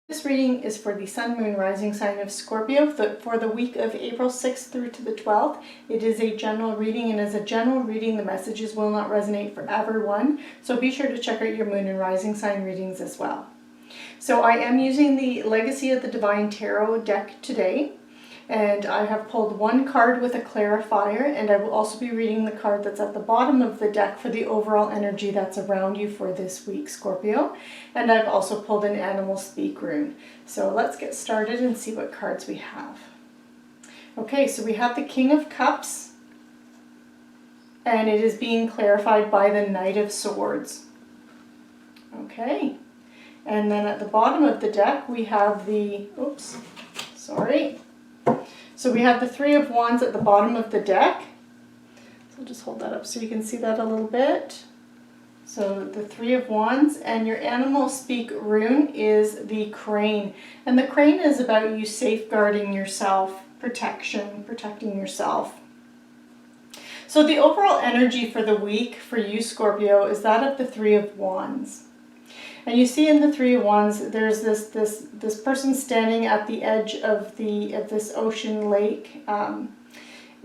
This reading is for the Sun, Moon, Rising sign of Scorpio for the week of April 6th through to the 12th. It is a general reading, and as a general reading, the messages will not resonate for everyone. So be sure to check out your Moon and Rising sign readings as well. So I am using the Legacy of the Divine Tarot deck today. And I have pulled one card with a clarifier, and I will also be reading the card that's at the bottom of the deck for the overall energy that's around you for this week, Scorpio. And I've also pulled an animal speak rune. So let's get started and see what cards we have. Okay, so we have the King of Cups, and it is being clarified by the Knight of Swords. Okay, and then at the bottom of the deck we have the, So we have the Three of Wands at the bottom of the deck. So I'll just hold that up so you can see that a little bit. So the Three of Wands, and your animal speak rune is the crane. And the crane is about you safeguarding yourself, protecting yourself. So the overall energy for the week for you, Scorpio, is that of the Three of Wands. And you see in the Three of Wands, there's this person standing at the edge of this ocean lake,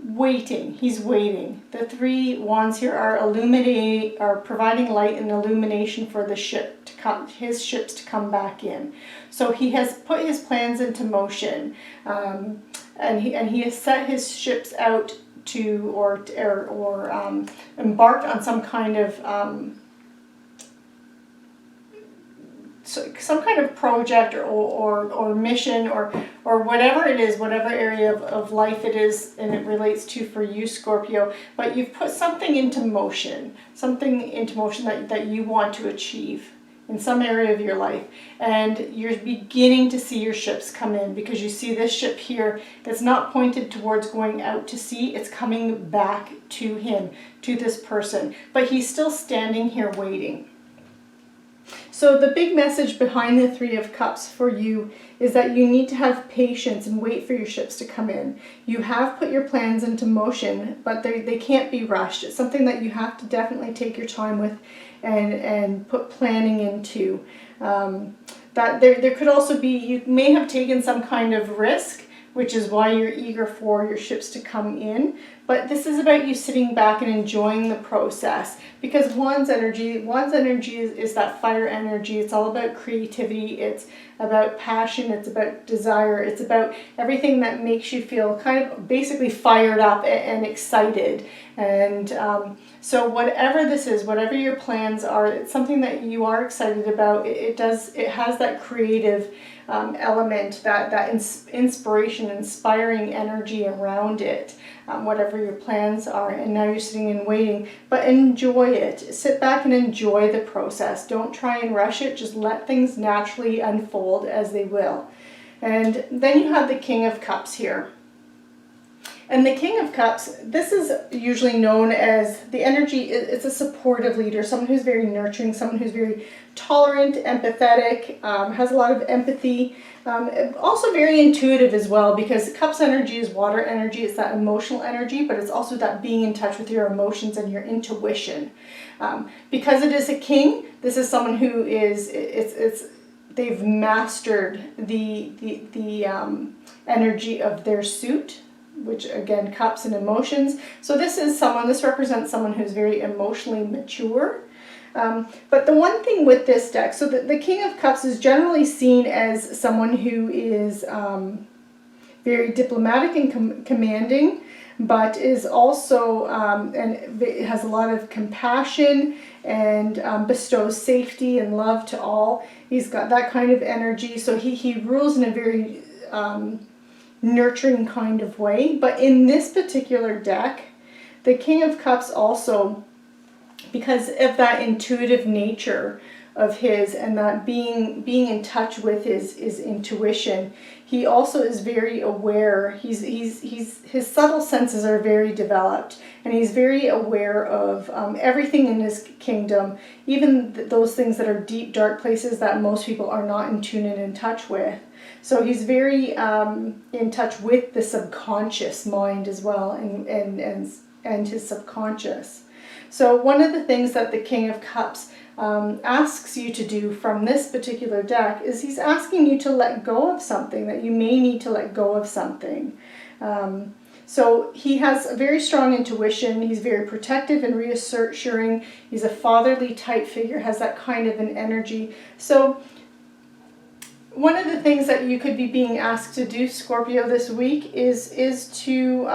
waiting. He's waiting. The Three Wands here are providing light and illumination for the ship to come, his ships to come back in. So he has put his plans into motion, and he has set his ships out to embark on some kind of some kind of project or mission or whatever it is, whatever area of life it is and it relates to for you, Scorpio. But you've put something into motion that you want to achieve in some area of your life, and you're beginning to see your ships come in, because you see this ship here that's not pointed towards going out to sea, it's coming back to him, to this person, but he's still standing here waiting. So the big message behind the Three of Cups for you is that you need to have patience and wait for your ships to come in. You have put your plans into motion, but they can't be rushed. It's something that you have to definitely take your time with and put planning into. That there could also be, you may have taken some kind of risk, which is why you're eager for your ships to come in. But this is about you sitting back and enjoying the process, because Wands energy is that fire energy. It's all about creativity, it's about passion, it's about desire, it's about everything that makes you feel kind of basically fired up and excited. And so whatever this is, whatever your plans are, it's something that you are excited about. It has that creative element, that inspiration, inspiring energy around it, whatever your plans are. And now you're sitting and waiting, but enjoy it. Sit back and enjoy the process. Don't try and rush it. Just let things naturally unfold as they will. And then you have the King of Cups here. And the King of Cups, this is usually known as the energy, it's a supportive leader, someone who's very nurturing, someone who's very tolerant, empathetic, has a lot of empathy, also very intuitive as well, because Cups energy is water energy. It's that emotional energy, but it's also that being in touch with your emotions and your intuition. Because it is a king, this is someone who is, they've mastered the energy of their suit, which again, cups and emotions. So this represents someone who's very emotionally mature. But the one thing with this deck, so the King of Cups is generally seen as someone who is very diplomatic and commanding, but is also, and has a lot of compassion and bestows safety and love to all. He's got that kind of energy. So he rules in a very nurturing kind of way. But in this particular deck, the King of Cups also, because of that intuitive nature of his and that being in touch with his intuition, he also is very aware. His subtle senses are very developed, and he's very aware of everything in his kingdom, even those things that are deep, dark places that most people are not in tune and in touch with. So he's very in touch with the subconscious mind as well, and his subconscious. So one of the things that the King of Cups asks you to do from this particular deck is he's asking you to let go of something, that you may need to let go of something. So he has a very strong intuition. He's very protective and reassuring. He's a fatherly type figure, has that kind of an energy. So one of the things that you could be being asked to do, Scorpio, this week is to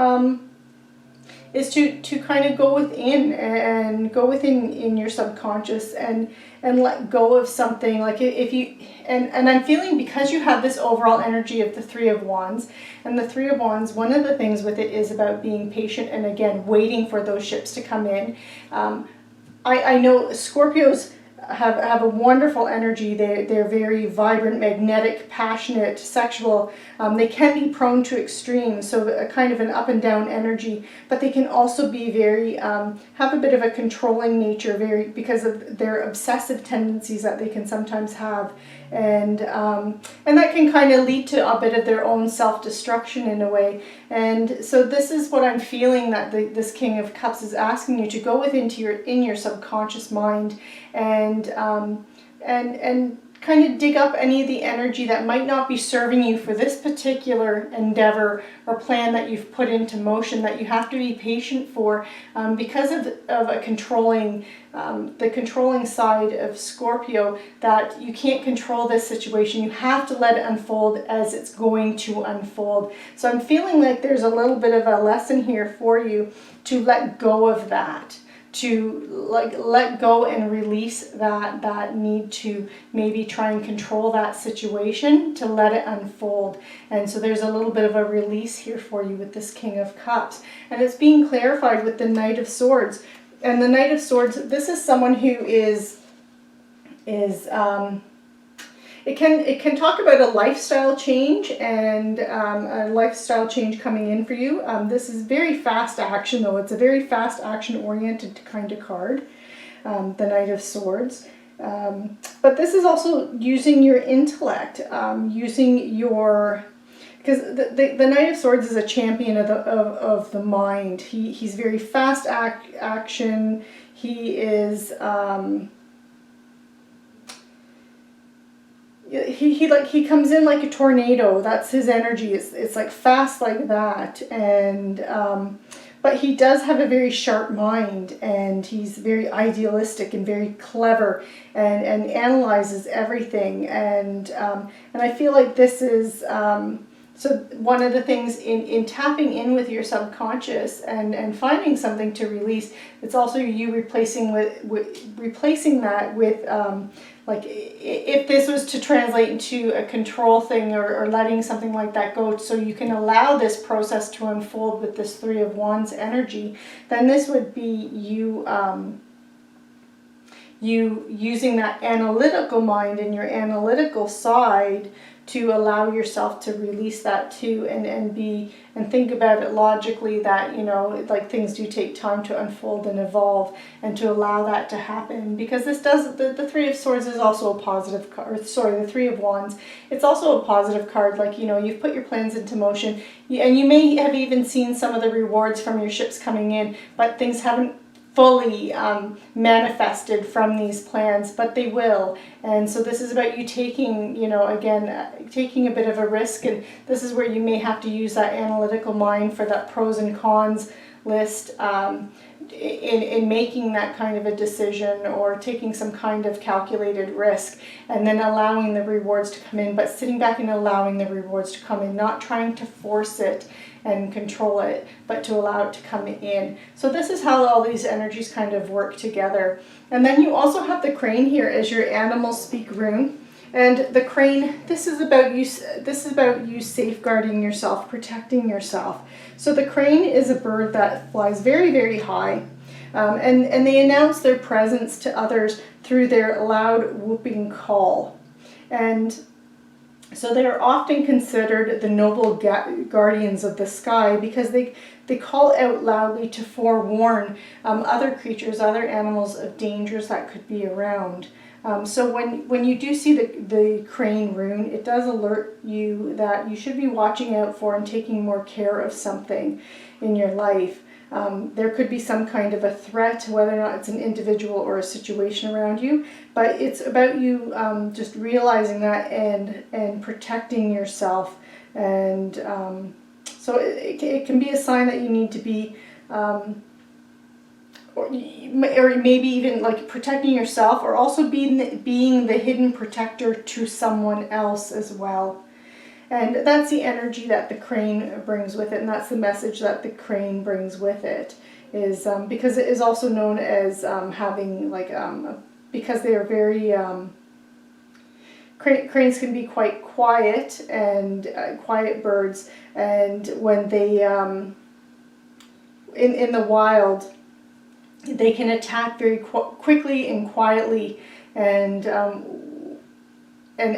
kind of go within and go within in your subconscious and let go of something. Like if you and I'm feeling, because you have this overall energy of the Three of Wands, and the Three of Wands, one of the things with it is about being patient and, again, waiting for those ships to come in. I know Scorpios have a wonderful energy. They're very vibrant, magnetic, passionate, sexual. They can be prone to extremes, so a kind of an up and down energy, but they can also be very, have a bit of a controlling nature, because of their obsessive tendencies that they can sometimes have. And that can kind of lead to a bit of their own self-destruction in a way. And so this is what I'm feeling, that this King of Cups is asking you to go within your subconscious mind and kind of dig up any of the energy that might not be serving you for this particular endeavor or plan that you've put into motion, that you have to be patient for, because of a controlling, the controlling side of Scorpio, that you can't control this situation. You have to let it unfold as it's going to unfold. So I'm feeling like there's a little bit of a lesson here for you to let go of that, to let go and release that need to maybe try and control that situation, to let it unfold. And so there's a little bit of a release here for you with this King of Cups, and it's being clarified with the Knight of Swords. And the Knight of Swords, this is someone who is it can talk about a lifestyle change, and a lifestyle change coming in for you. This is very fast action, though. It's a very fast action oriented kind of card, the Knight of Swords. But this is also using your intellect, using your, because the Knight of Swords is a champion of the mind. He's very fast action. He is he comes in like a tornado. That's his energy. It's like fast like that. And but he does have a very sharp mind, and he's very idealistic and very clever, and analyzes everything. And I feel like this is so one of the things in tapping in with your subconscious and finding something to release. It's also you replacing that with like if this was to translate into a control thing, or letting something like that go, so you can allow this process to unfold with this Three of Wands energy, then this would be you using that analytical mind and your analytical side to allow yourself to release that too, and think about it logically, that, you know, like things do take time to unfold and evolve, and to allow that to happen. Because this does, the Three of Swords is also a positive card, sorry, the Three of Wands, it's also a positive card. Like, you know, you've put your plans into motion, and you may have even seen some of the rewards from your ships coming in, but things haven't fully manifested from these plans, but they will. And so this is about you taking, you know, again, taking a bit of a risk, and this is where you may have to use that analytical mind for that pros and cons list in making that kind of a decision, or taking some kind of calculated risk, and then allowing the rewards to come in, but sitting back and allowing the rewards to come in, not trying to force it and control it, but to allow it to come in. So this is how all these energies kind of work together. And then you also have the crane here as your animals speak rune. And the crane, this is about you safeguarding yourself, protecting yourself. So the crane is a bird that flies very, very high. And they announce their presence to others through their loud whooping call. And so they are often considered the noble guardians of the sky, because they call out loudly to forewarn other creatures, other animals, of dangers that could be around. So when you do see the crane rune, it does alert you that you should be watching out for and taking more care of something in your life. There could be some kind of a threat, whether or not it's an individual or a situation around you, but it's about you just realizing that and protecting yourself. And so it can be a sign that you need to be, or maybe even like protecting yourself, or also being the hidden protector to someone else as well. And that's the energy that the crane brings with it, and that's the message that the crane brings with it, is because it is also known as having like, because they are very, cranes can be quite quiet and quiet birds, and when they, in the wild, they can attack very quickly and quietly, and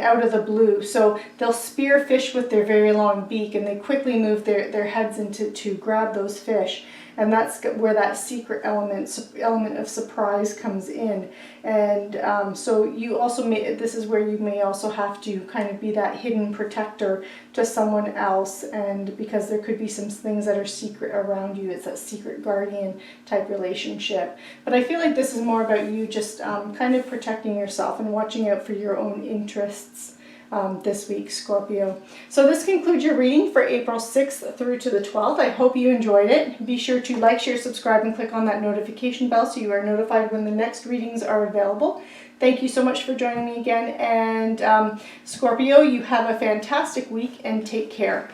out of the blue. So they'll spear fish with their very long beak, and they quickly move their heads to grab those fish. And that's where that secret element of surprise comes in. And so you also this is where you may also have to kind of be that hidden protector to someone else, and because there could be some things that are secret around you. It's that secret guardian type relationship. But I feel like this is more about you just kind of protecting yourself and watching out for your own interests this week, Scorpio. So this concludes your reading for April 6th through to the 12th. I hope you enjoyed it. Be sure to like, share, subscribe, and click on that notification bell so you are notified when the next readings are available. Thank you so much for joining me again. And Scorpio, you have a fantastic week and take care.